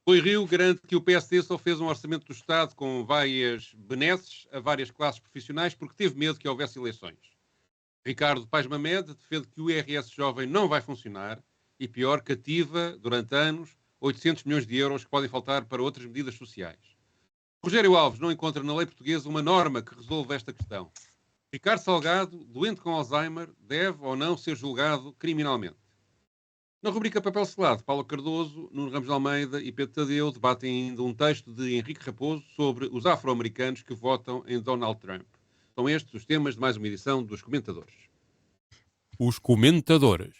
Rui Rio garante que o PSD só fez um orçamento do Estado com várias benesses a várias classes profissionais porque teve medo que houvesse eleições. Ricardo Paes Mamed defende que o IRS jovem não vai funcionar e, pior, cativa, durante anos, 800 milhões de euros que podem faltar para outras medidas sociais. Rogério Alves não encontra na lei portuguesa uma norma que resolva esta questão. Ricardo Salgado, doente com Alzheimer, deve ou não ser julgado criminalmente. Na rubrica Papel Selado, Paulo Cardoso, Nuno Ramos de Almeida e Pedro Tadeu debatem ainda um texto de Henrique Raposo sobre os afro-americanos que votam em Donald Trump. São estes os temas de mais uma edição dos Comentadores. Os Comentadores.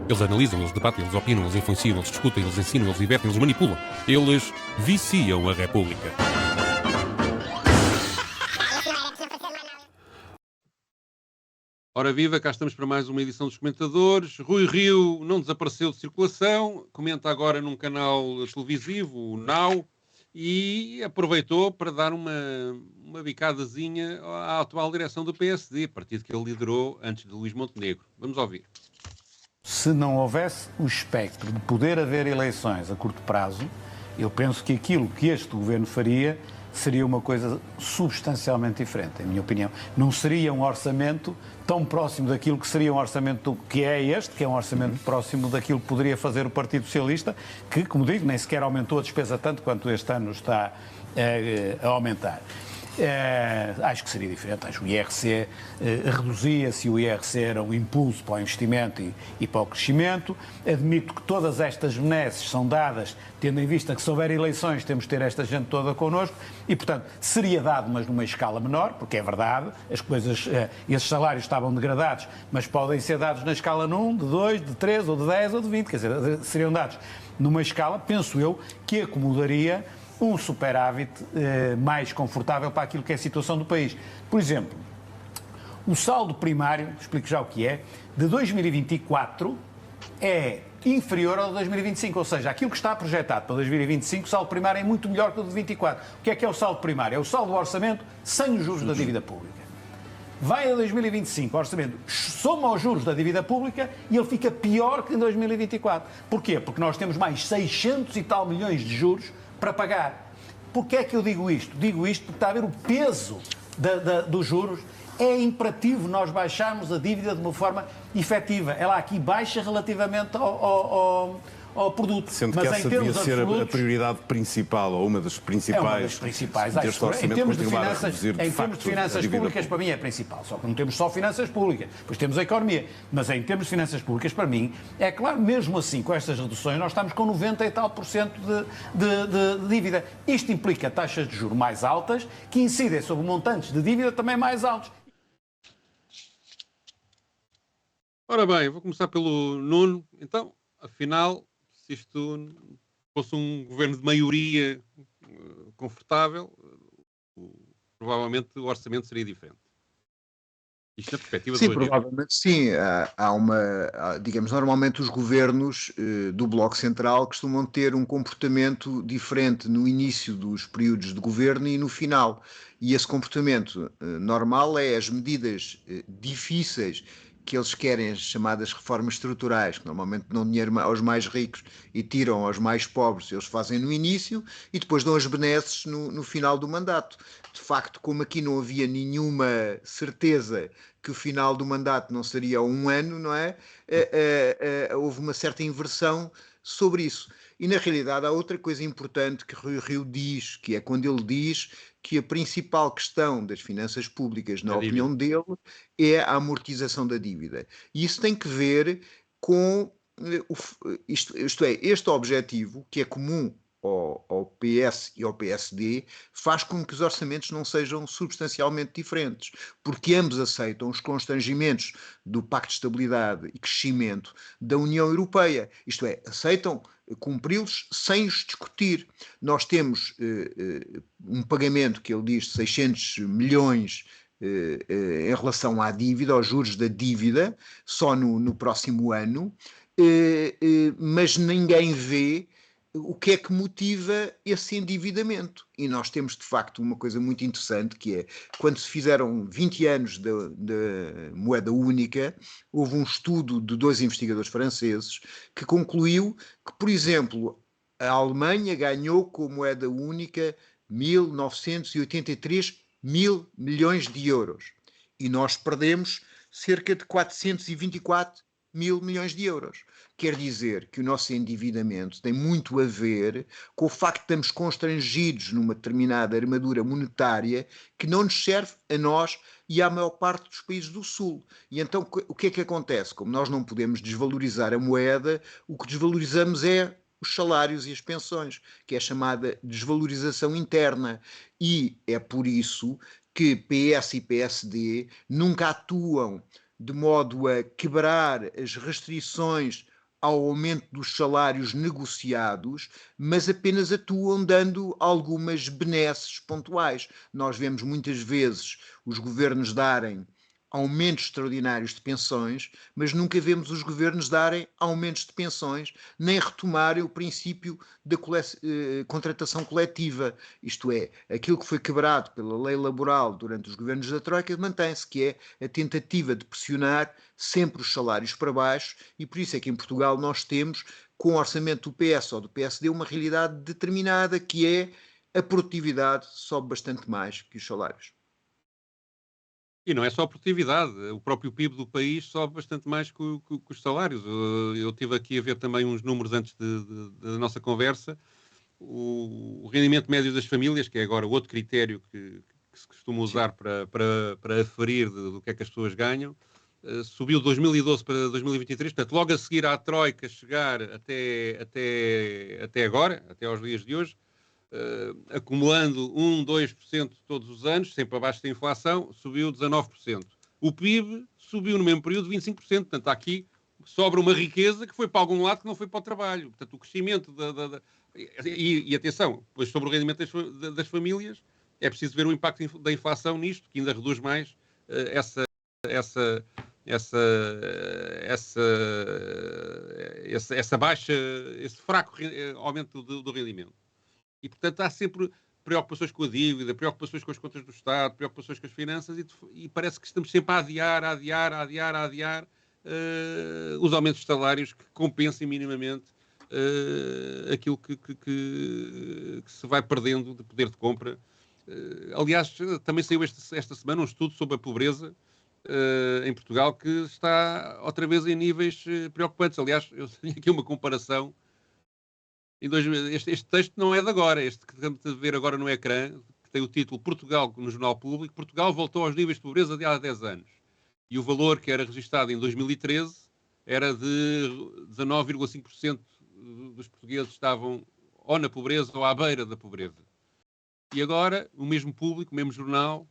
Eles analisam, eles debatem, eles opinam, eles influenciam, eles discutem, eles ensinam, eles divertem, eles manipulam. Eles viciam a República. Ora viva, cá estamos para mais uma edição dos Comentadores. Rui Rio não desapareceu de circulação, comenta agora num canal televisivo, o Now, e aproveitou para dar uma bicadazinha à atual direção do PSD, partido que ele liderou antes de Luís Montenegro. Vamos ouvir. Se não houvesse o espectro de poder haver eleições a curto prazo, eu penso que aquilo que este governo faria seria uma coisa substancialmente diferente, em minha opinião. Não seria um orçamento tão próximo daquilo que seria um orçamento que é este, que é um orçamento próximo daquilo que poderia fazer o Partido Socialista, que, como digo, nem sequer aumentou a despesa tanto quanto este ano está a aumentar. Acho que seria diferente. Acho que o IRC reduzia-se, o IRC era um impulso para o investimento e para o crescimento. Admito que todas estas benesses são dadas tendo em vista que se houver eleições temos de ter esta gente toda connosco e, portanto, seria dado, mas numa escala menor, porque é verdade, as coisas, esses salários estavam degradados, mas podem ser dados na escala de 1, de 2, de 3, ou de 10, ou de 20, quer dizer, seriam dados numa escala, penso eu, que acomodaria um superávit mais confortável para aquilo que é a situação do país. Por exemplo, o saldo primário, explico já o que é, de 2024 é inferior ao de 2025, ou seja, aquilo que está projetado para 2025, o saldo primário é muito melhor que o de 2024. O que é o saldo primário? É o saldo do orçamento sem os juros da dívida pública. Vai a 2025, o orçamento soma os juros da dívida pública e ele fica pior que em 2024. Porquê? Porque nós temos mais 600 e tal milhões de juros para pagar. Porquê é que eu digo isto? Digo isto porque está a ver o peso dos juros. É imperativo nós baixarmos a dívida de uma forma efetiva. Ela aqui baixa relativamente ao produto. Sendo mas que essa devia ser a prioridade principal, ou uma das principais. É uma das principais. Em termos de finanças públicas, para mim é principal. Só que não temos só finanças públicas, depois temos a economia. Mas em termos de finanças públicas, para mim, é claro, mesmo assim, com estas reduções, nós estamos com 90 e tal por cento de dívida. Isto implica taxas de juros mais altas, que incidem sobre montantes de dívida também mais altos. Ora bem, vou começar pelo Nuno. Então, afinal, se isto fosse um governo de maioria confortável, provavelmente o orçamento seria diferente. Isto na perspectiva Sim, do provavelmente sim. Digamos, normalmente os governos do Bloco Central costumam ter um comportamento diferente no início dos períodos de governo e no final. E esse comportamento normal é as medidas difíceis que eles querem, as chamadas reformas estruturais, que normalmente dão dinheiro aos mais ricos e tiram aos mais pobres, eles fazem no início e depois dão as benesses no final do mandato. De facto, como aqui não havia nenhuma certeza que o final do mandato não seria um ano, não é? Houve uma certa inversão sobre isso. E, na realidade, há outra coisa importante que Rui Rio diz, que é quando ele diz que a principal questão das finanças públicas, na opinião dele, é a amortização da dívida. E isso tem que ver com isto é, este objetivo, que é comum ao PS e ao PSD, faz com que os orçamentos não sejam substancialmente diferentes, porque ambos aceitam os constrangimentos do Pacto de Estabilidade e Crescimento da União Europeia, isto é, aceitam cumpri-los sem os discutir. Nós temos um pagamento que ele diz de 600 milhões em relação à dívida, aos juros da dívida, só no próximo ano, mas ninguém vê o que é que motiva esse endividamento. E nós temos, de facto, uma coisa muito interessante, que é, quando se fizeram 20 anos da moeda única, houve um estudo de 2 investigadores franceses que concluiu que, por exemplo, A Alemanha ganhou com moeda única 1.983 mil milhões de euros e nós perdemos cerca de 424 mil milhões de euros. Quer dizer que o nosso endividamento tem muito a ver com o facto de estamos constrangidos numa determinada armadura monetária que não nos serve a nós e à maior parte dos países do Sul. E então o que é que acontece? Como nós não podemos desvalorizar a moeda, o que desvalorizamos é os salários e as pensões, que é a chamada desvalorização interna. E é por isso que PS e PSD nunca atuam de modo a quebrar as restrições ao aumento dos salários negociados, mas apenas atuam dando algumas benesses pontuais. Nós vemos muitas vezes os governos darem aumentos extraordinários de pensões, mas nunca vemos os governos darem aumentos de pensões, nem retomarem o princípio da contratação coletiva. Isto é, aquilo que foi quebrado pela lei laboral durante os governos da Troika mantém-se, que é a tentativa de pressionar sempre os salários para baixo, e por isso é que em Portugal nós temos, com o orçamento do PS ou do PSD, uma realidade determinada, que é a produtividade sobe bastante mais que os salários. E não é só a produtividade, o próprio PIB do país sobe bastante mais que os salários. Eu estive aqui a ver também uns números antes da nossa conversa. O rendimento médio das famílias, que é agora outro critério que se costuma usar para aferir do que é que as pessoas ganham, subiu de 2012 para 2023, portanto, logo a seguir à Troika chegar até agora, até aos dias de hoje, acumulando 2% todos os anos, sempre abaixo da inflação, subiu 19%. O PIB subiu no mesmo período 25%. Portanto, aqui sobra uma riqueza que foi para algum lado que não foi para o trabalho. Portanto, o crescimento e atenção, depois sobre o rendimento das famílias, é preciso ver o impacto da inflação nisto, que ainda reduz mais essa baixa, esse fraco aumento do rendimento. E, portanto, há sempre preocupações com a dívida, preocupações com as contas do Estado, preocupações com as finanças e parece que estamos sempre a adiar os aumentos de salários que compensem minimamente aquilo que se vai perdendo de poder de compra. Aliás, também saiu esta semana um estudo sobre a pobreza em Portugal que está outra vez em níveis preocupantes. Aliás, eu tenho aqui uma comparação. Este texto não é de agora, este que estamos a ver agora no ecrã, que tem o título Portugal no Jornal Público. Portugal voltou aos níveis de pobreza de há 10 anos. E o valor que era registado em 2013 era de 19,5% dos portugueses estavam ou na pobreza ou à beira da pobreza. E agora, o mesmo público, o mesmo jornal,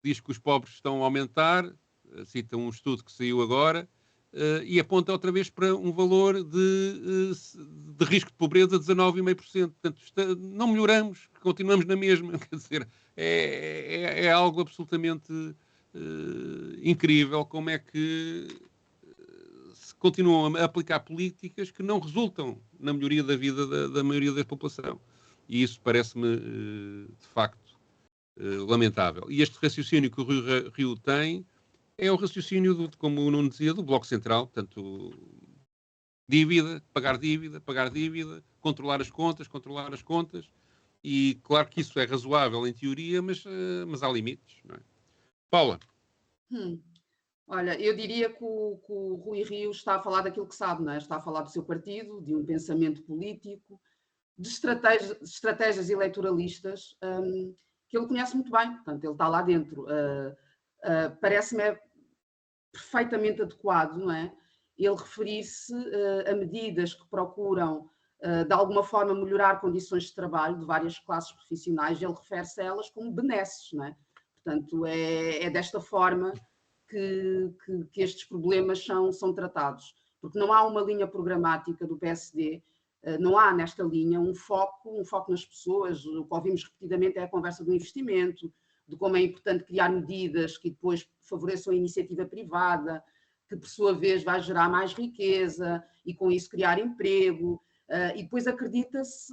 diz que os pobres estão a aumentar, cita um estudo que saiu agora, e aponta outra vez para um valor de risco de pobreza de 19,5%. Portanto, não melhoramos, continuamos na mesma. Quer dizer, é algo absolutamente incrível como é que se continuam a aplicar políticas que não resultam na melhoria da vida da maioria da população. E isso parece-me, de facto, lamentável. E este raciocínio que o Rio tem é o raciocínio, como o Nuno dizia, do Bloco Central. Portanto, pagar dívida, controlar as contas. E claro que isso é razoável em teoria, mas há limites, não é? Paula. Olha, eu diria que o Rui Rio está a falar daquilo que sabe, não é? Está a falar do seu partido, de um pensamento político, de estratégias eleitoralistas que ele conhece muito bem. Portanto, ele está lá dentro. Parece-me perfeitamente adequado, não é? Ele referir-se a medidas que procuram, de alguma forma, melhorar condições de trabalho de várias classes profissionais. Ele refere-se a elas como benesses, não é? Portanto, é desta forma que estes problemas são tratados. Porque não há uma linha programática do PSD, não há nesta linha um foco nas pessoas. O que ouvimos repetidamente é a conversa do investimento, de como é importante criar medidas que depois favoreçam a iniciativa privada, que por sua vez vai gerar mais riqueza e com isso criar emprego, e depois acredita-se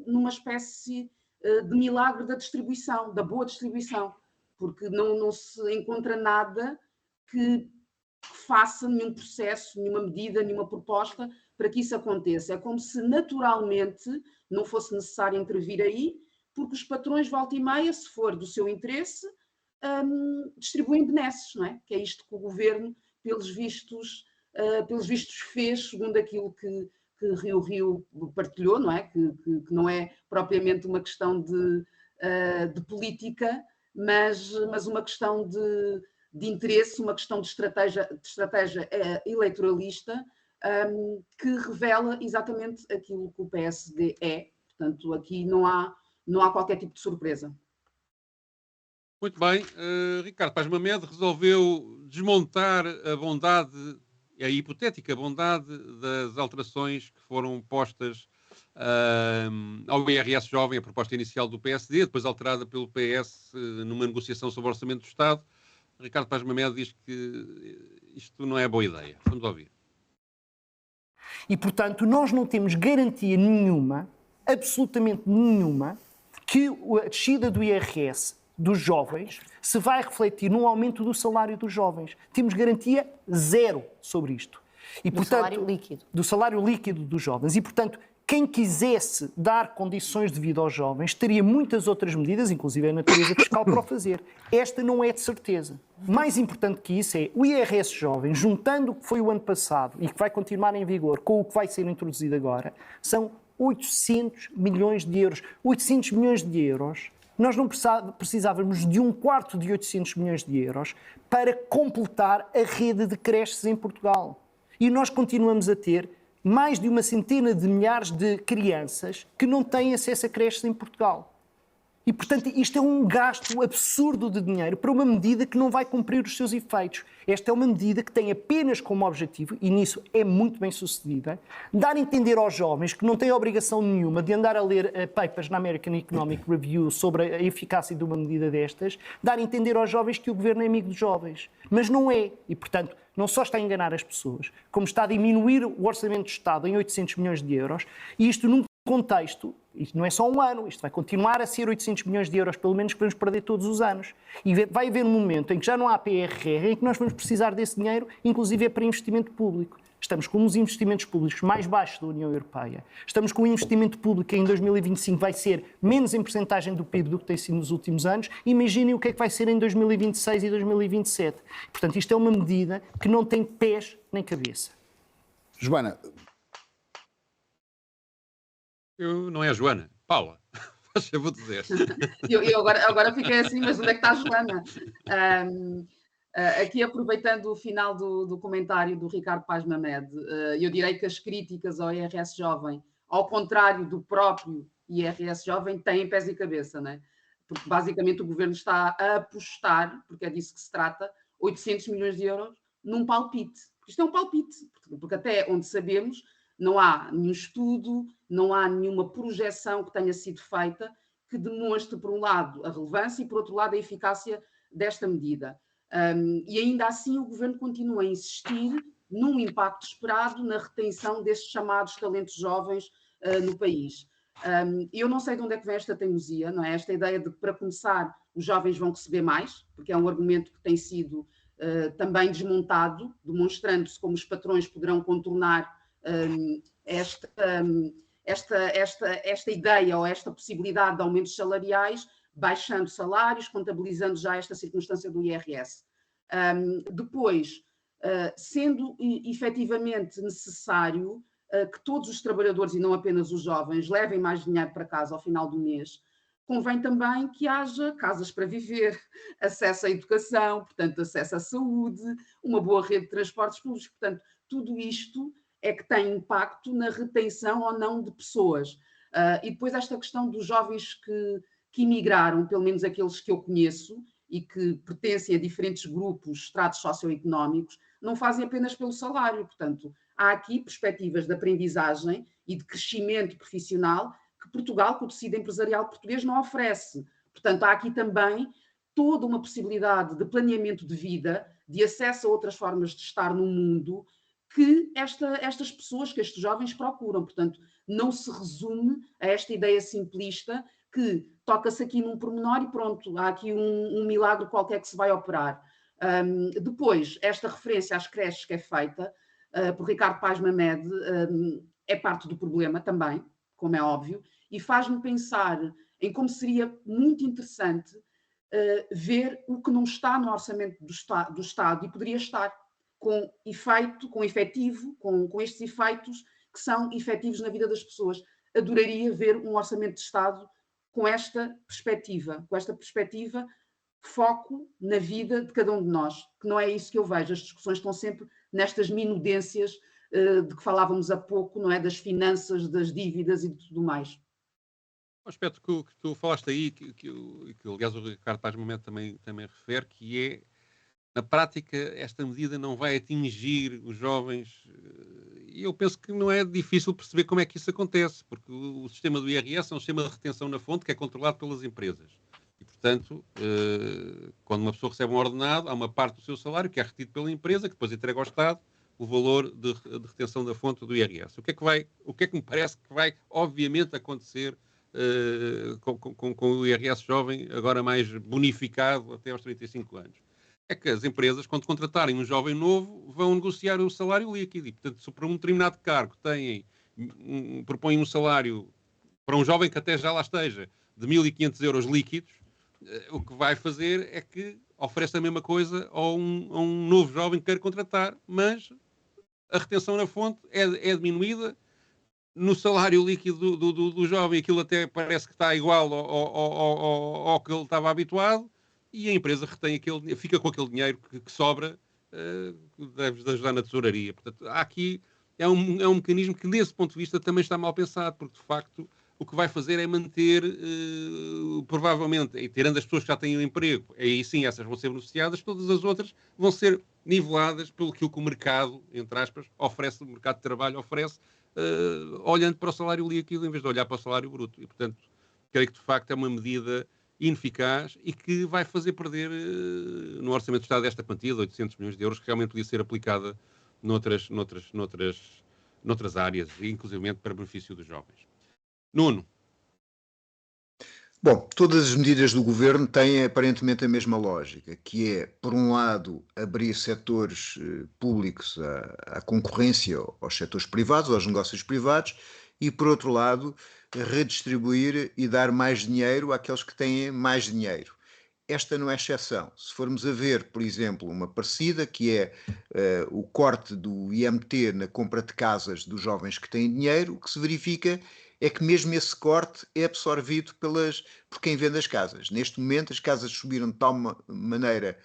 numa espécie de milagre da distribuição, da boa distribuição, porque não se encontra nada que faça nenhum processo, nenhuma medida, nenhuma proposta para que isso aconteça. É como se naturalmente não fosse necessário intervir aí, porque os patrões, volta e meia, se for do seu interesse, distribuem benesses, não é? Que é isto que o governo, pelos vistos, fez, segundo aquilo que Rio partilhou, não é? Que não é propriamente uma questão de política, mas uma questão de interesse, uma questão de estratégia eleitoralista, que revela exatamente aquilo que o PSD é. Portanto, aqui não há qualquer tipo de surpresa. Muito bem, Ricardo Paz Mamed resolveu desmontar a bondade, a hipotética bondade das alterações que foram postas ao IRS jovem, a proposta inicial do PSD, depois alterada pelo PS numa negociação sobre o Orçamento do Estado. Ricardo Paz Mamed diz que isto não é boa ideia. Vamos ouvir. E, portanto, nós não temos garantia nenhuma, absolutamente nenhuma, que a descida do IRS dos jovens se vai refletir num aumento do salário dos jovens. Temos garantia zero sobre isto. E, portanto, salário líquido. Do salário líquido dos jovens. E, portanto, quem quisesse dar condições de vida aos jovens teria muitas outras medidas, inclusive a natureza fiscal, para o fazer. Esta não é de certeza. Mais importante que isso é o IRS jovem, juntando o que foi o ano passado e que vai continuar em vigor com o que vai ser introduzido agora, são 800 milhões de euros. 800 milhões de euros. Nós não precisávamos de um quarto de 800 milhões de euros para completar a rede de creches em Portugal. E nós continuamos a ter mais de uma centena de milhares de crianças que não têm acesso a creches em Portugal. E, portanto, isto é um gasto absurdo de dinheiro para uma medida que não vai cumprir os seus efeitos. Esta é uma medida que tem apenas como objetivo, e nisso é muito bem sucedida, dar a entender aos jovens que não têm obrigação nenhuma de andar a ler papers na American Economic Review sobre a eficácia de uma medida destas, dar a entender aos jovens que o governo é amigo dos jovens. Mas não é. E, portanto, não só está a enganar as pessoas, como está a diminuir o orçamento do Estado em 800 milhões de euros, e isto num contexto, isto não é só um ano, isto vai continuar a ser 800 milhões de euros, pelo menos, que vamos perder todos os anos. E vai haver um momento em que já não há PRR, em que nós vamos precisar desse dinheiro, inclusive é para investimento público. Estamos com os investimentos públicos mais baixos da União Europeia. Estamos com um investimento público que em 2025 vai ser menos em percentagem do PIB do que tem sido nos últimos anos. Imaginem o que é que vai ser em 2026 e 2027. Portanto, isto é uma medida que não tem pés nem cabeça. Joana. Não é a Joana, Paula. Eu vou dizer. Eu agora fiquei assim, mas onde é que está a Joana? Aqui, aproveitando o final do comentário do Ricardo Paz Mamed, eu direi que as críticas ao IRS jovem, ao contrário do próprio IRS jovem, têm pés e cabeça, não é? Porque basicamente o governo está a apostar, porque é disso que se trata, 800 milhões de euros num palpite. Porque isto é um palpite, porque até onde sabemos não há nenhum estudo, não há nenhuma projeção que tenha sido feita que demonstre, por um lado, a relevância e, por outro lado, a eficácia desta medida. E ainda assim o governo continua a insistir num impacto esperado na retenção destes chamados talentos jovens no país. Eu não sei de onde é que vem esta teimosia, não é? Esta ideia de que, para começar, os jovens vão receber mais, porque é um argumento que tem sido também desmontado, demonstrando-se como os patrões poderão contornar esta ideia ou esta possibilidade de aumentos salariais, baixando salários, contabilizando já esta circunstância do IRS. Depois, sendo efetivamente necessário que todos os trabalhadores, e não apenas os jovens, levem mais dinheiro para casa ao final do mês, convém também que haja casas para viver, acesso à educação, portanto, acesso à saúde, uma boa rede de transportes públicos. Portanto, tudo isto é que tem impacto na retenção ou não de pessoas. E depois esta questão dos jovens que emigraram, pelo menos aqueles que eu conheço, e que pertencem a diferentes grupos, estratos socioeconómicos, não fazem apenas pelo salário. Portanto, há aqui perspectivas de aprendizagem e de crescimento profissional que Portugal, que o tecido empresarial português, não oferece. Portanto, há aqui também toda uma possibilidade de planeamento de vida, de acesso a outras formas de estar no mundo, que estas pessoas, que estes jovens procuram. Portanto, não se resume a esta ideia simplista que toca-se aqui num pormenor e pronto, há aqui um milagre qualquer que se vai operar. Depois, esta referência às creches que é feita, por Ricardo Paes Mamed, é parte do problema também, como é óbvio, e faz-me pensar em como seria muito interessante ver o que não está no orçamento do Estado e poderia estar com efetivo, com estes efeitos que são efetivos na vida das pessoas. Adoraria ver um orçamento de Estado com esta perspectiva, foco na vida de cada um de nós, que não é isso que eu vejo. As discussões estão sempre nestas minudências de que falávamos há pouco, não é? Das finanças, das dívidas e de tudo mais. Um aspecto que tu falaste aí, que aliás o Ricardo Paes Mamed também refere, que é, na prática, esta medida não vai atingir os jovens, e eu penso que não é difícil perceber como é que isso acontece, porque o sistema do IRS é um sistema de retenção na fonte que é controlado pelas empresas. E, portanto, quando uma pessoa recebe um ordenado, há uma parte do seu salário que é retido pela empresa, que depois entrega ao Estado o valor de retenção da fonte do IRS. O que é que me parece que vai, obviamente, acontecer com o IRS jovem, agora mais bonificado até aos 35 anos? É que as empresas, quando contratarem um jovem novo, vão negociar o salário líquido. E, portanto, se para um determinado cargo propõem um salário para um jovem que até já lá esteja de 1.500 euros líquidos, o que vai fazer é que oferece a mesma coisa a um novo jovem que quer contratar, mas a retenção na fonte é diminuída. No salário líquido do jovem, aquilo até parece que está igual ao que ele estava habituado, e a empresa fica com aquele dinheiro que sobra, que deve ajudar na tesouraria. Portanto, aqui é um mecanismo que, desse ponto de vista, também está mal pensado, porque, de facto, o que vai fazer é manter, provavelmente, e tirando as pessoas que já têm um emprego, aí sim essas vão ser beneficiadas, todas as outras vão ser niveladas pelo que o mercado, entre aspas, oferece, o mercado de trabalho oferece, olhando para o salário líquido em vez de olhar para o salário bruto. E, portanto, creio que, de facto, é uma medida ineficaz e que vai fazer perder no Orçamento do Estado esta quantia de 800 milhões de euros, que realmente podia ser aplicada noutras áreas, inclusive para benefício dos jovens. Nuno. Bom, todas as medidas do governo têm aparentemente a mesma lógica, que é, por um lado, abrir setores públicos à concorrência aos setores privados, aos negócios privados, e, por outro lado, redistribuir e dar mais dinheiro àqueles que têm mais dinheiro. Esta não é exceção. Se formos a ver, por exemplo, uma parecida, que é o corte do IMT na compra de casas dos jovens que têm dinheiro, o que se verifica é que mesmo esse corte é absorvido por quem vende as casas. Neste momento, as casas subiram de tal maneira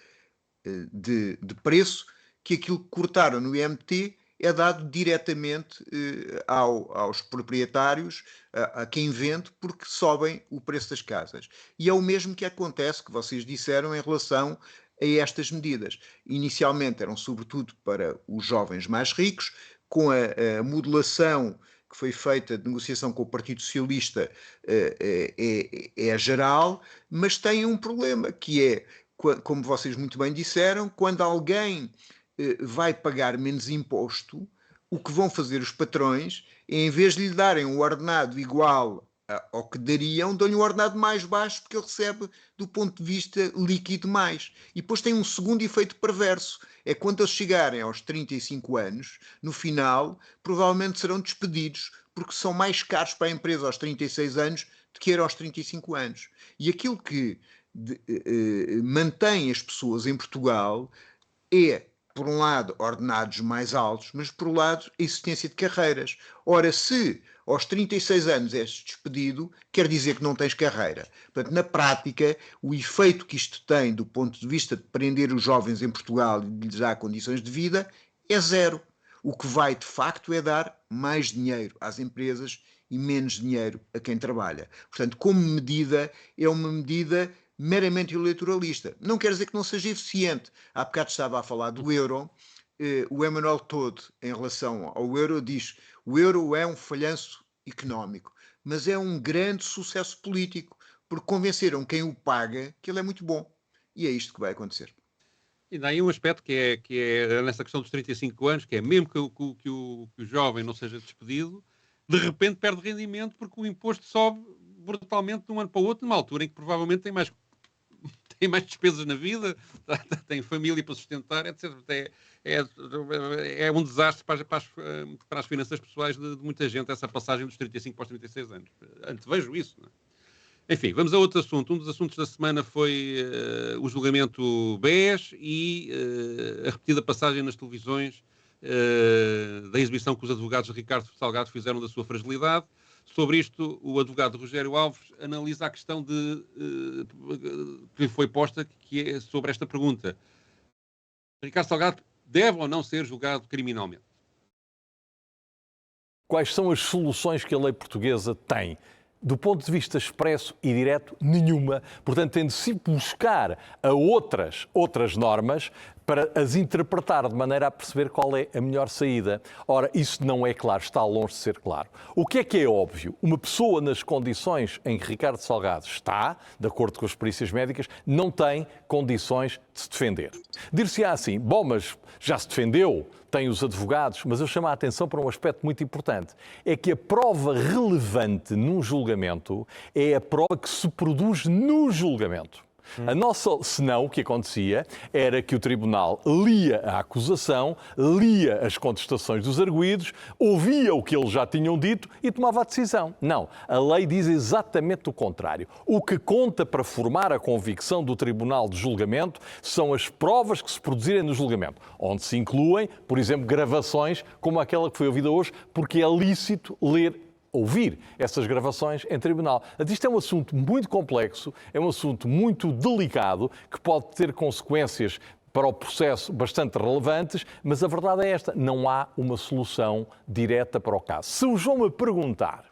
de preço que aquilo que cortaram no IMT é dado diretamente aos proprietários, a quem vende, porque sobem o preço das casas. E é o mesmo que acontece, que vocês disseram, em relação a estas medidas. Inicialmente eram sobretudo para os jovens mais ricos, com a modulação que foi feita de negociação com o Partido Socialista é geral, mas tem um problema, que é, como vocês muito bem disseram, quando alguém vai pagar menos imposto, o que vão fazer os patrões é, em vez de lhe darem um ordenado igual ao que dariam, dão-lhe um ordenado mais baixo, porque ele recebe, do ponto de vista líquido, mais. E depois tem um segundo efeito perverso. É quando eles chegarem aos 35 anos, no final, provavelmente serão despedidos, porque são mais caros para a empresa aos 36 anos do que era aos 35 anos. E aquilo que mantém as pessoas em Portugal é, por um lado, ordenados mais altos, mas, por outro lado, a existência de carreiras. Ora, se aos 36 anos és despedido, quer dizer que não tens carreira. Portanto, na prática, o efeito que isto tem do ponto de vista de prender os jovens em Portugal e de lhes dar condições de vida é zero. O que vai, de facto, é dar mais dinheiro às empresas e menos dinheiro a quem trabalha. Portanto, como medida, é uma medida meramente eleitoralista. Não quer dizer que não seja eficiente. Há bocado estava a falar do euro. O Emmanuel Todd, em relação ao euro, diz: o euro é um falhanço económico, mas é um grande sucesso político, porque convenceram quem o paga que ele é muito bom. E é isto que vai acontecer. E daí um aspecto que é nessa questão dos 35 anos, que é mesmo que o jovem não seja despedido, de repente perde rendimento porque o imposto sobe brutalmente de um ano para o outro, numa altura em que provavelmente tem mais despesas na vida, tem família para sustentar, etc. É um desastre para as finanças pessoais de muita gente, essa passagem dos 35 para os 36 anos. Antevejo isso, não é? Enfim, vamos a outro assunto. Um dos assuntos da semana foi o julgamento BES e a repetida passagem nas televisões da exibição que os advogados de Ricardo Salgado fizeram da sua fragilidade. Sobre isto, o advogado Rogério Alves analisa a questão que lhe foi posta, que é sobre esta pergunta. Ricardo Salgado deve ou não ser julgado criminalmente? Quais são as soluções que a lei portuguesa tem? Do ponto de vista expresso e direto, nenhuma. Portanto, tem de se buscar a outras normas para as interpretar de maneira a perceber qual é a melhor saída. Ora, isso não é claro, está longe de ser claro. O que é óbvio? Uma pessoa nas condições em que Ricardo Salgado está, de acordo com as perícias médicas, não tem condições de se defender. Dir-se-á assim, bom, mas já se defendeu, tem os advogados, mas eu chamo a atenção para um aspecto muito importante. É que a prova relevante num julgamento é a prova que se produz no julgamento. Senão, o que acontecia era que o tribunal lia a acusação, lia as contestações dos arguidos, ouvia o que eles já tinham dito e tomava a decisão. Não, a lei diz exatamente o contrário. O que conta para formar a convicção do tribunal de julgamento são as provas que se produzirem no julgamento, onde se incluem, por exemplo, gravações como aquela que foi ouvida hoje, porque é lícito ouvir essas gravações em tribunal. Isto é um assunto muito complexo, é um assunto muito delicado, que pode ter consequências para o processo bastante relevantes, mas a verdade é esta, não há uma solução direta para o caso. Se o João me perguntar,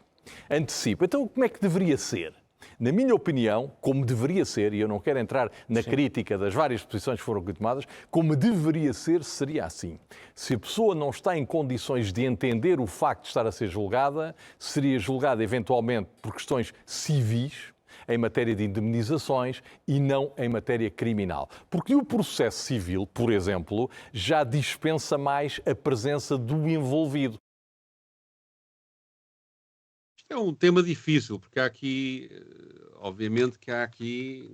antecipo, então como é que deveria ser? Na minha opinião, como deveria ser, e eu não quero entrar na crítica das várias posições que foram tomadas, como deveria ser, seria assim. Se a pessoa não está em condições de entender o facto de estar a ser julgada, seria julgada eventualmente por questões civis, em matéria de indemnizações e não em matéria criminal. Porque o processo civil, por exemplo, já dispensa mais a presença do envolvido. É um tema difícil, porque há aqui, obviamente, que há aqui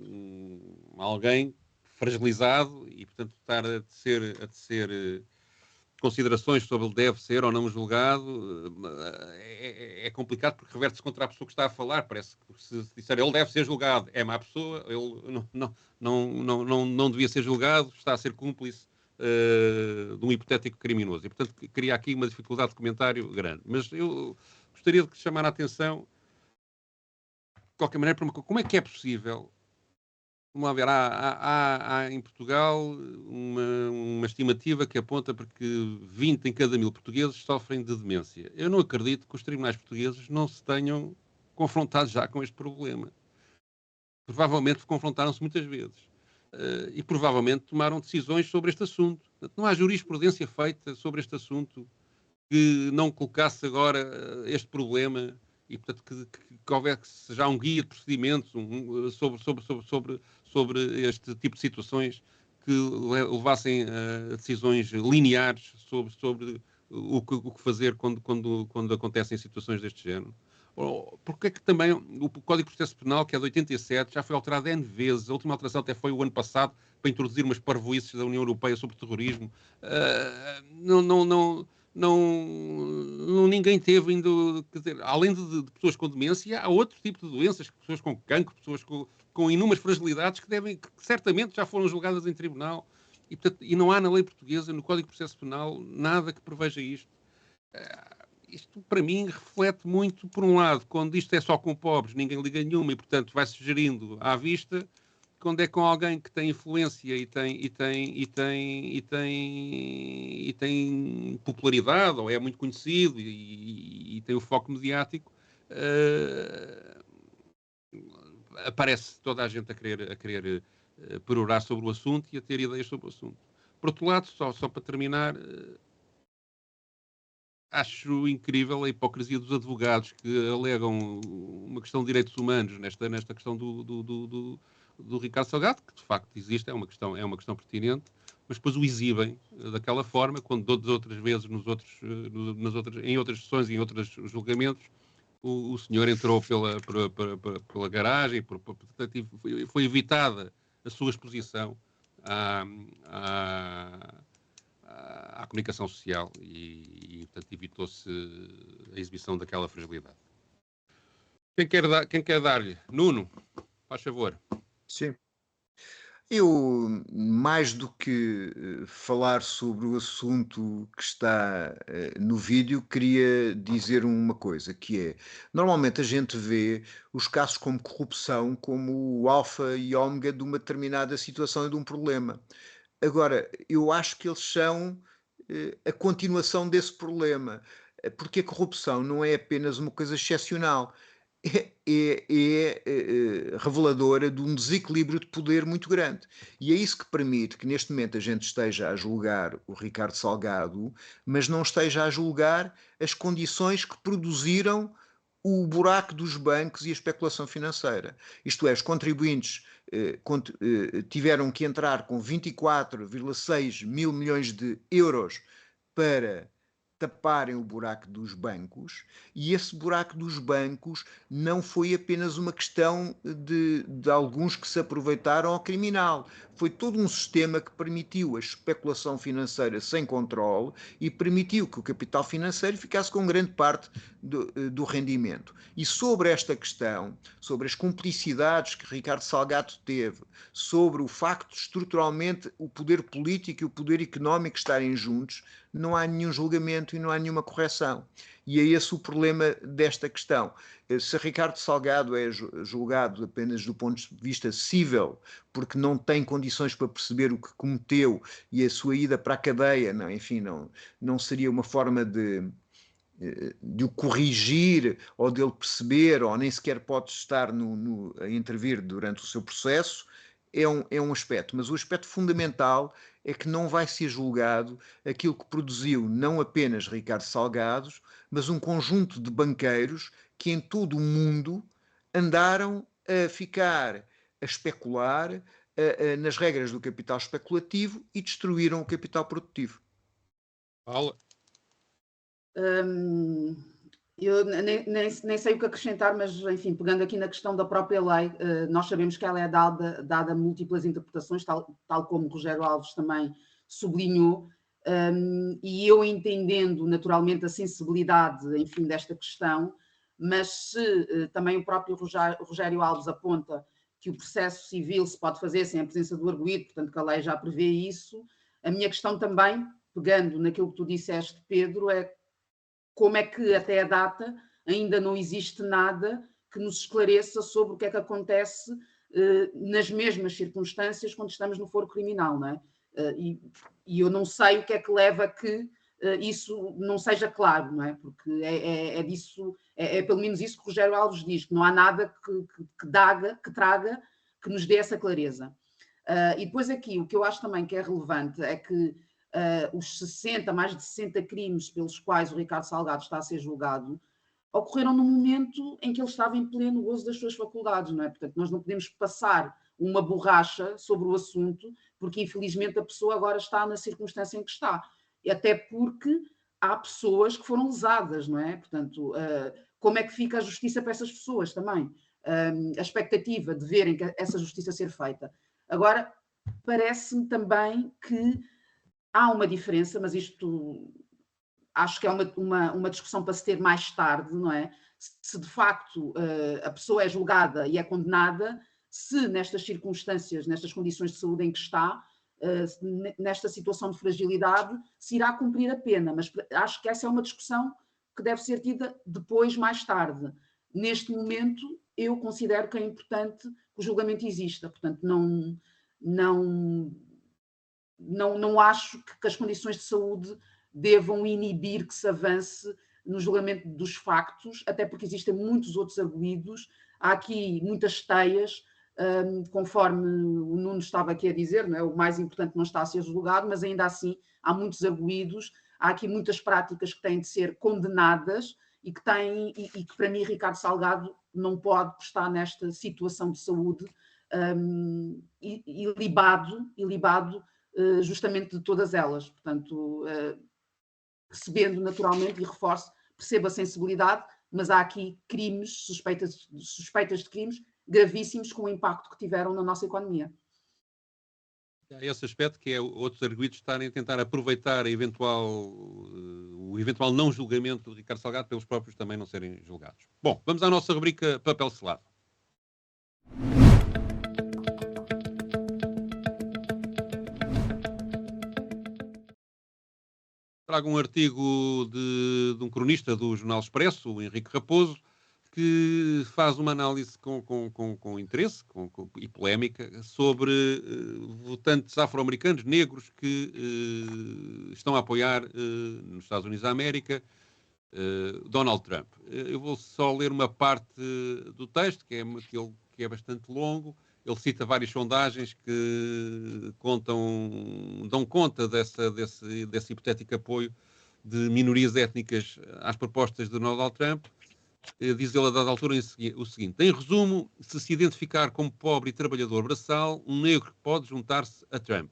alguém fragilizado e, portanto, estar a tecer considerações sobre ele deve ser ou não julgado é complicado, porque reverte-se contra a pessoa que está a falar. Parece que se disser ele deve ser julgado, é má pessoa, ele não devia ser julgado, está a ser cúmplice de um hipotético criminoso. E, portanto, cria aqui uma dificuldade de comentário grande. Mas eu gostaria de chamar a atenção, de qualquer maneira, para como é que é possível. Vamos lá ver, há em Portugal uma estimativa que aponta para que 20 em cada 1000 portugueses sofrem de demência. Eu não acredito que os tribunais portugueses não se tenham confrontado já com este problema. Provavelmente confrontaram-se muitas vezes. E provavelmente tomaram decisões sobre este assunto. Portanto, não há jurisprudência feita sobre este assunto que não colocasse agora este problema e, portanto, que houvesse já um guia de procedimentos sobre este tipo de situações que levassem a decisões lineares sobre o que fazer quando acontecem situações deste género. Porque é que também o Código de Processo Penal, que é de 87, já foi alterado N vezes. A última alteração até foi o ano passado para introduzir umas parvoíces da União Europeia sobre terrorismo. Ninguém teve ainda, quer dizer, além de pessoas com demência, há outro tipo de doenças, pessoas com cancro, pessoas com inúmeras fragilidades que certamente já foram julgadas em tribunal e não há na lei portuguesa, no Código de Processo Penal, nada que preveja isto. Isto, para mim, reflete muito, por um lado, quando isto é só com pobres, ninguém liga nenhuma e, portanto, vai-se gerindo à vista, quando é com alguém que tem influência e tem popularidade, ou é muito conhecido e tem o foco mediático, aparece toda a gente a querer perorar sobre o assunto e a ter ideias sobre o assunto. Por outro lado, só para terminar, acho incrível a hipocrisia dos advogados que alegam uma questão de direitos humanos nesta questão do Ricardo Salgado, que de facto existe, é uma questão pertinente, mas depois o exibem daquela forma, quando outras vezes em outras sessões e em outros julgamentos, o senhor entrou pela garagem, foi evitada a sua exposição à comunicação social e portanto, evitou-se a exibição daquela fragilidade. Quem quer dar-lhe? Nuno, faz favor. Sim. Eu, mais do que falar sobre o assunto que está no vídeo, queria dizer uma coisa, que é, normalmente a gente vê os casos como corrupção como o alfa e ômega de uma determinada situação e de um problema. Agora, eu acho que eles são a continuação desse problema, porque a corrupção não é apenas uma coisa excepcional, é reveladora de um desequilíbrio de poder muito grande. E é isso que permite que neste momento a gente esteja a julgar o Ricardo Salgado, mas não esteja a julgar as condições que produziram o buraco dos bancos e a especulação financeira. Isto é, os contribuintes tiveram que entrar com 24,6 mil milhões de euros para taparem o buraco dos bancos, e esse buraco dos bancos não foi apenas uma questão de alguns que se aproveitaram ao criminal. Foi todo um sistema que permitiu a especulação financeira sem controle e permitiu que o capital financeiro ficasse com grande parte do rendimento. E sobre esta questão, sobre as cumplicidades que Ricardo Salgado teve, sobre o facto de estruturalmente o poder político e o poder económico estarem juntos, não há nenhum julgamento e não há nenhuma correção. E é esse o problema desta questão. Se Ricardo Salgado é julgado apenas do ponto de vista cível, porque não tem condições para perceber o que cometeu e a sua ida para a cadeia, não seria uma forma de o corrigir ou dele perceber, ou nem sequer pode estar a intervir durante o seu processo, é um aspecto. Mas o aspecto fundamental é que não vai ser julgado aquilo que produziu não apenas Ricardo Salgado, mas um conjunto de banqueiros que em todo o mundo andaram a ficar a especular nas regras do capital especulativo e destruíram o capital produtivo. Paula? Eu nem sei o que acrescentar, mas, enfim, pegando aqui na questão da própria lei, nós sabemos que ela é dada múltiplas interpretações, tal como Rogério Alves também sublinhou, e eu entendendo naturalmente a sensibilidade, enfim, desta questão, mas se também o próprio Rogério Alves aponta que o processo civil se pode fazer sem a presença do arguido, portanto que a lei já prevê isso, a minha questão também, pegando naquilo que tu disseste, Pedro, é como é que até a data ainda não existe nada que nos esclareça sobre o que é que acontece nas mesmas circunstâncias quando estamos no foro criminal, não é? E eu não sei o que é que leva a que isso não seja claro, não é? Porque é pelo menos isso que o Rogério Alves diz, que não há nada que traga, que nos dê essa clareza. E depois aqui, o que eu acho também que é relevante é que os mais de 60 crimes pelos quais o Ricardo Salgado está a ser julgado ocorreram no momento em que ele estava em pleno gozo das suas faculdades, não é? Portanto, nós não podemos passar uma borracha sobre o assunto, porque infelizmente a pessoa agora está na circunstância em que está. E até porque há pessoas que foram lesadas, não é? Portanto, como é que fica a justiça para essas pessoas também? A expectativa de verem essa justiça ser feita. Agora, parece-me também que há uma diferença, mas isto acho que é uma discussão para se ter mais tarde, não é? Se de facto a pessoa é julgada e é condenada, se nestas circunstâncias, nestas condições de saúde em que está, nesta situação de fragilidade, se irá cumprir a pena. Mas acho que essa é uma discussão que deve ser tida depois, mais tarde. Neste momento, eu considero que é importante que o julgamento exista. Portanto, não acho que as condições de saúde devam inibir que se avance no julgamento dos factos, até porque existem muitos outros arguidos, há aqui muitas teias, conforme o Nuno estava aqui a dizer, não é? O mais importante não está a ser julgado, mas ainda assim há muitos arguidos, há aqui muitas práticas que têm de ser condenadas e que para mim Ricardo Salgado não pode estar nesta situação de saúde ilibado justamente de todas elas. Portanto, percebendo naturalmente, e reforço, percebo a sensibilidade, mas há aqui crimes, suspeitas de crimes gravíssimos com o impacto que tiveram na nossa economia. Há esse aspecto que é outros arguidos estarem a tentar aproveitar o eventual não julgamento do Ricardo Salgado pelos próprios também não serem julgados. Bom, vamos à nossa rubrica Papel Selado. Trago um artigo de um cronista do Jornal Expresso, o Henrique Raposo, que faz uma análise com interesse e polémica sobre votantes afro-americanos negros que estão a apoiar nos Estados Unidos da América Donald Trump. Eu vou só ler uma parte do texto, que é bastante longo. Ele cita várias sondagens que dão conta desse hipotético apoio de minorias étnicas às propostas de Donald Trump. Diz ele a dada altura o seguinte: em resumo, se identificar como pobre e trabalhador braçal, um negro pode juntar-se a Trump.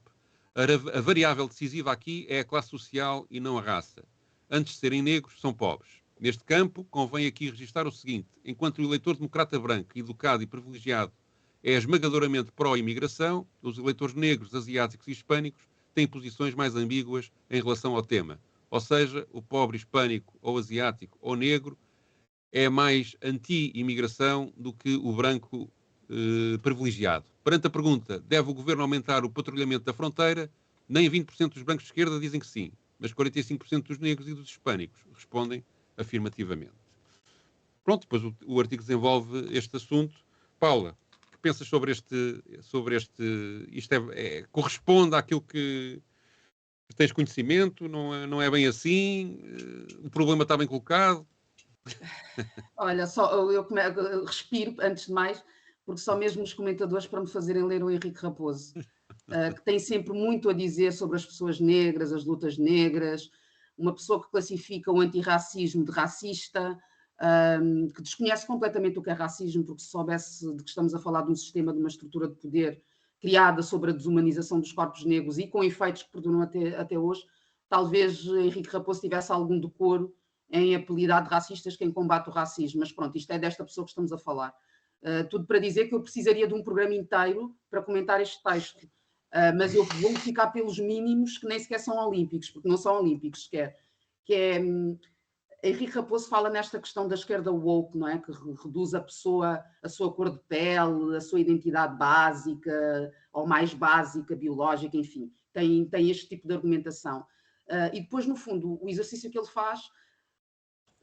A variável decisiva aqui é a classe social e não a raça. Antes de serem negros, são pobres. Neste campo, convém aqui registrar o seguinte: enquanto o eleitor democrata branco, educado e privilegiado é esmagadoramente pró-imigração, os eleitores negros, asiáticos e hispânicos têm posições mais ambíguas em relação ao tema. Ou seja, o pobre hispânico ou asiático ou negro é mais anti-imigração do que o branco privilegiado. Perante a pergunta, deve o governo aumentar o patrulhamento da fronteira? Nem 20% dos brancos de esquerda dizem que sim, mas 45% dos negros e dos hispânicos respondem afirmativamente. Pronto, depois o artigo desenvolve este assunto. Paula, o que pensas sobre este isto corresponde àquilo que tens conhecimento? Não é bem assim? O problema está bem colocado? Olha, só eu respiro antes de mais, porque só mesmo os comentadores para me fazerem ler o Henrique Raposo, que tem sempre muito a dizer sobre as pessoas negras, as lutas negras, uma pessoa que classifica o antirracismo de racista, que desconhece completamente o que é racismo, porque se soubesse de que estamos a falar de um sistema, de uma estrutura de poder criada sobre a desumanização dos corpos negros e com efeitos que perduram até hoje, talvez Henrique Raposo tivesse algum decoro em apelidar de racistas quem combate o racismo. Mas pronto, isto é desta pessoa que estamos a falar. Tudo para dizer que eu precisaria de um programa inteiro para comentar este texto. Mas eu vou ficar pelos mínimos que nem sequer são olímpicos, porque não são olímpicos sequer. Henrique Raposo fala nesta questão da esquerda woke, não é? Que reduz a pessoa, a sua cor de pele, a sua identidade básica, ou mais básica, biológica, enfim. Tem este tipo de argumentação. E depois, no fundo, o exercício que ele faz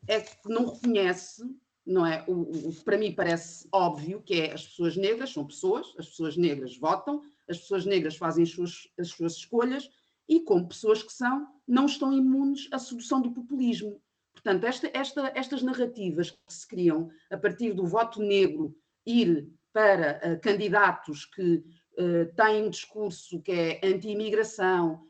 é que não reconhece, não é? O que para mim parece óbvio, que é as pessoas negras são pessoas, as pessoas negras votam, as pessoas negras fazem as suas escolhas e, como pessoas que são, não estão imunes à sedução do populismo. Portanto, estas narrativas que se criam a partir do voto negro ir para candidatos que têm um discurso que é anti-imigração,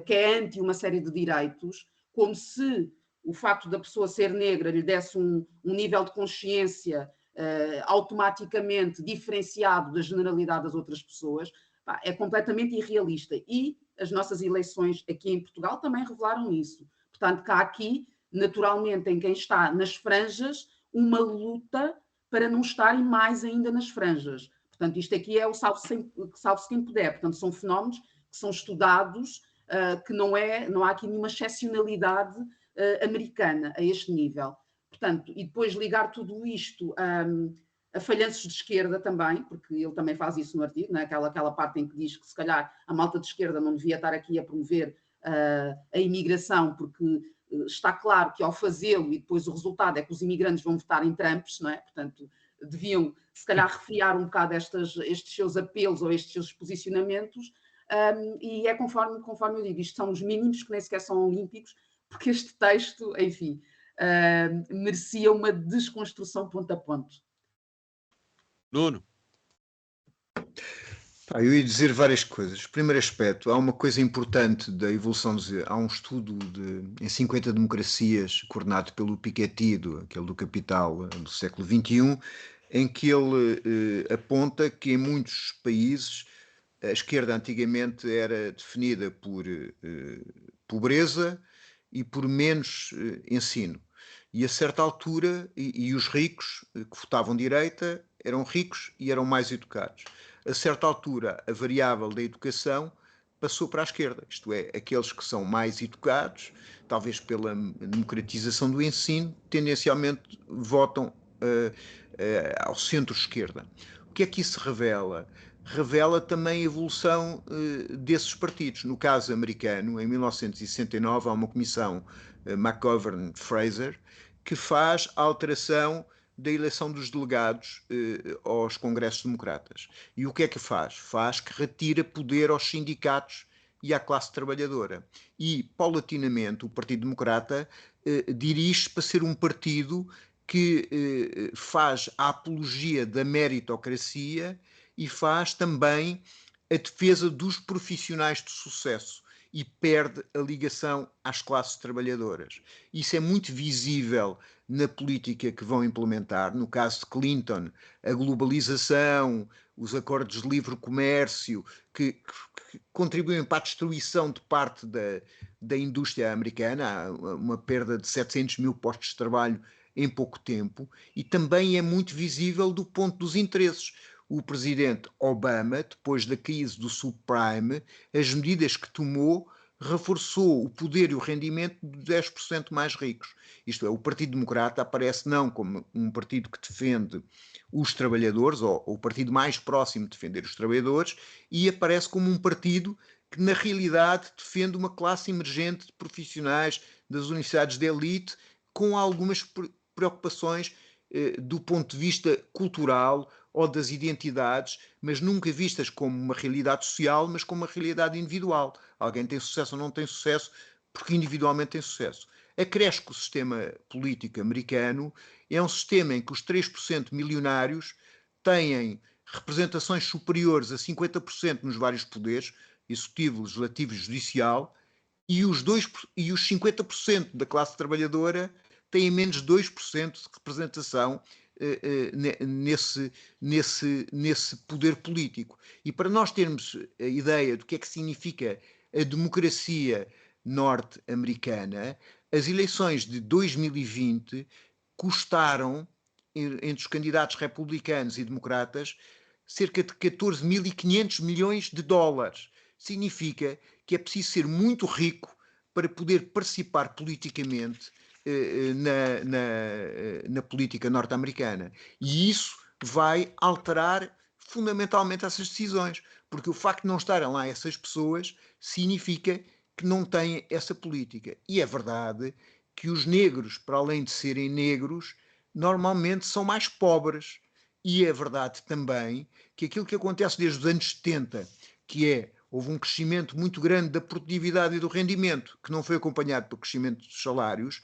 que é anti uma série de direitos, como se o facto da pessoa ser negra lhe desse um nível de consciência automaticamente diferenciado da generalidade das outras pessoas, é completamente irrealista. E as nossas eleições aqui em Portugal também revelaram isso. Portanto, cá aqui, naturalmente, em quem está nas franjas, uma luta para não estarem mais ainda nas franjas. Portanto, isto aqui é o salve-se quem puder. Portanto, são fenómenos que são estudados, que não há aqui nenhuma excepcionalidade americana a este nível. Portanto, e depois ligar tudo isto a falhanços de esquerda também, porque ele também faz isso no artigo, né? Aquela parte em que diz que se calhar a malta de esquerda não devia estar aqui a promover a imigração, porque está claro que ao fazê-lo e depois o resultado é que os imigrantes vão votar em Trumps, não é? Portanto, deviam se calhar refiar um bocado estes seus apelos ou estes seus posicionamentos, e é conforme eu digo, isto são os mínimos que nem sequer são olímpicos, porque este texto, enfim, merecia uma desconstrução ponto a ponto. Nuno. Eu ia dizer várias coisas. Primeiro aspecto, há uma coisa importante da evolução, há um estudo em 50 democracias coordenado pelo Piketty, aquele do Capital do século XXI, em que ele aponta que em muitos países a esquerda antigamente era definida por pobreza e por menos ensino. E a certa altura, e os ricos que votavam direita eram ricos e eram mais educados. A certa altura, a variável da educação passou para a esquerda, isto é, aqueles que são mais educados, talvez pela democratização do ensino, tendencialmente votam ao centro-esquerda. O que é que isso revela? Revela também a evolução desses partidos. No caso americano, em 1969, há uma comissão McGovern-Fraser que faz a alteração da eleição dos delegados aos congressos democratas. E o que é que faz? Faz que retira poder aos sindicatos e à classe trabalhadora. E, paulatinamente, o Partido Democrata dirige-se para ser um partido que faz a apologia da meritocracia e faz também a defesa dos profissionais de sucesso e perde a ligação às classes trabalhadoras. Isso é muito visível na política que vão implementar. No caso de Clinton, a globalização, os acordos de livre comércio, que contribuem para a destruição de parte da indústria americana, há uma perda de 700 mil postos de trabalho em pouco tempo, e também é muito visível do ponto dos interesses. O presidente Obama, depois da crise do subprime, as medidas que tomou reforçou o poder e o rendimento de 10% mais ricos. Isto é, o Partido Democrata aparece não como um partido que defende os trabalhadores, ou o partido mais próximo de defender os trabalhadores, e aparece como um partido que, na realidade, defende uma classe emergente de profissionais das universidades de elite, com algumas preocupações do ponto de vista cultural ou das identidades, mas nunca vistas como uma realidade social, mas como uma realidade individual. Alguém tem sucesso ou não tem sucesso porque individualmente tem sucesso. Acresce que o sistema político americano é um sistema em que os 3% milionários têm representações superiores a 50% nos vários poderes, executivo, legislativo e judicial, e os 50% da classe trabalhadora têm menos de 2% de representação nesse poder político. E para nós termos a ideia do que é que significa a democracia norte-americana, as eleições de 2020 custaram, entre os candidatos republicanos e democratas, cerca de 14.500 milhões de dólares. Significa que é preciso ser muito rico para poder participar politicamente na política norte-americana. E isso vai alterar fundamentalmente essas decisões, porque o facto de não estarem lá essas pessoas significa que não têm essa política. E é verdade que os negros, para além de serem negros, normalmente são mais pobres. E é verdade também que aquilo que acontece desde os anos 70, que houve um crescimento muito grande da produtividade e do rendimento, que não foi acompanhado pelo crescimento dos salários,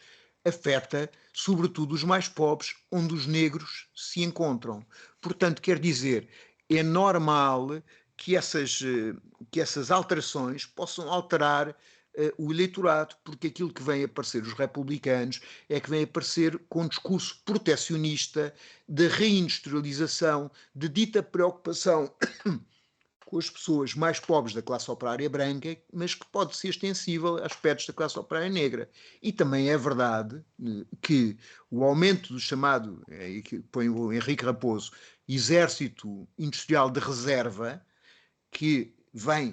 afeta sobretudo os mais pobres, onde os negros se encontram. Portanto, quer dizer, é normal que essas alterações possam alterar o eleitorado, porque aquilo que vem aparecer os republicanos é que vem aparecer com um discurso protecionista, de reindustrialização, de dita preocupação com as pessoas mais pobres da classe operária branca, mas que pode ser extensível a aspectos da classe operária negra. E também é verdade que o aumento do chamado, que põe o Henrique Raposo, exército industrial de reserva, que vem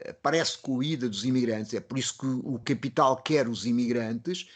aparece com a ida dos imigrantes, é por isso que o capital quer os imigrantes,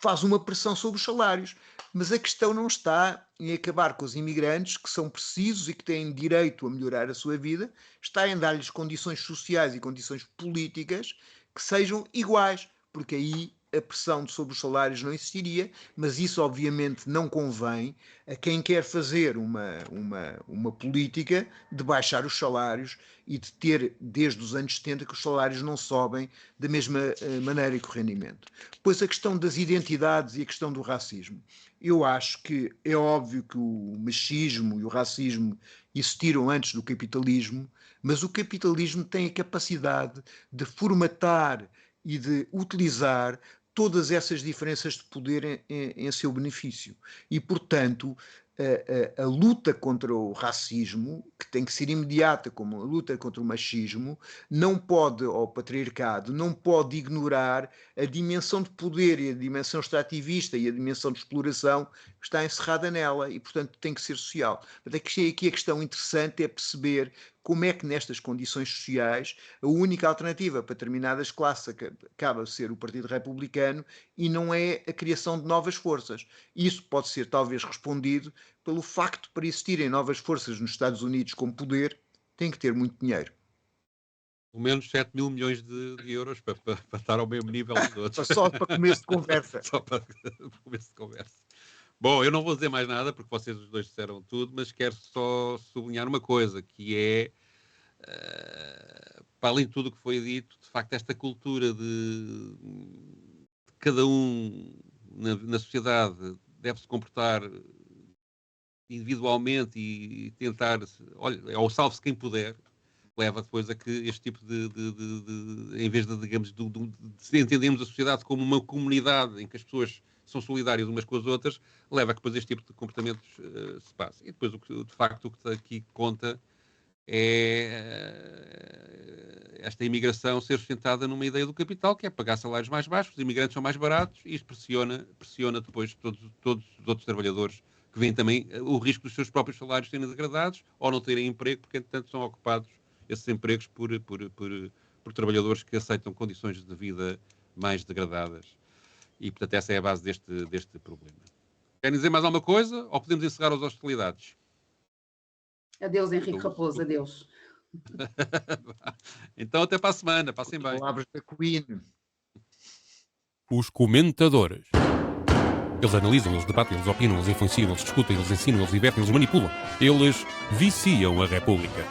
faz uma pressão sobre os salários. Mas a questão não está em acabar com os imigrantes, que são precisos e que têm direito a melhorar a sua vida, está em dar-lhes condições sociais e condições políticas que sejam iguais, porque aí a pressão sobre os salários não existiria, mas isso obviamente não convém a quem quer fazer uma política de baixar os salários e de ter, desde os anos 70, que os salários não sobem da mesma maneira que o rendimento. Pois a questão das identidades e a questão do racismo. Eu acho que é óbvio que o machismo e o racismo existiram antes do capitalismo, mas o capitalismo tem a capacidade de formatar e de utilizar todas essas diferenças de poder em seu benefício. E, portanto, a luta contra o racismo, que tem que ser imediata como a luta contra o machismo, não pode, ou o patriarcado, não pode ignorar a dimensão de poder e a dimensão extrativista e a dimensão de exploração que está encerrada nela e, portanto, tem que ser social. Mas aqui a questão interessante é perceber como é que nestas condições sociais a única alternativa para determinadas classes acaba a ser o Partido Republicano e não é a criação de novas forças. Isso pode ser talvez respondido pelo facto de, para existirem novas forças nos Estados Unidos como poder, tem que ter muito dinheiro. Pelo menos 7 mil milhões de euros para estar ao mesmo nível dos outros. Só para começo de conversa. Só para começo de conversa. Bom, eu não vou dizer mais nada, porque vocês os dois disseram tudo, mas quero só sublinhar uma coisa, que é, para além de tudo o que foi dito, de facto, esta cultura de cada um na sociedade deve se comportar individualmente e tentar, olha, ao salve-se quem puder, leva depois a que este tipo em vez de, digamos, de entendermos a sociedade como uma comunidade em que as pessoas são solidárias umas com as outras, leva a que depois este tipo de comportamentos se passe. E depois, de facto, o que aqui conta é esta imigração ser sustentada numa ideia do capital, que é pagar salários mais baixos, os imigrantes são mais baratos, e isto pressiona depois todos os outros trabalhadores, que veem também o risco dos seus próprios salários serem degradados ou não terem emprego, porque, entretanto, são ocupados esses empregos por trabalhadores que aceitam condições de vida mais degradadas. E, portanto, essa é a base deste problema. Querem dizer mais alguma coisa ou podemos encerrar as hostilidades? Adeus, Henrique Raposo, adeus. Então, até para a semana. Passem bem. Palavras da Queen. Os comentadores. Eles analisam, eles debatem, eles opinam, eles influenciam, eles discutem, eles ensinam, eles divertem, eles manipulam. Eles viciam a República.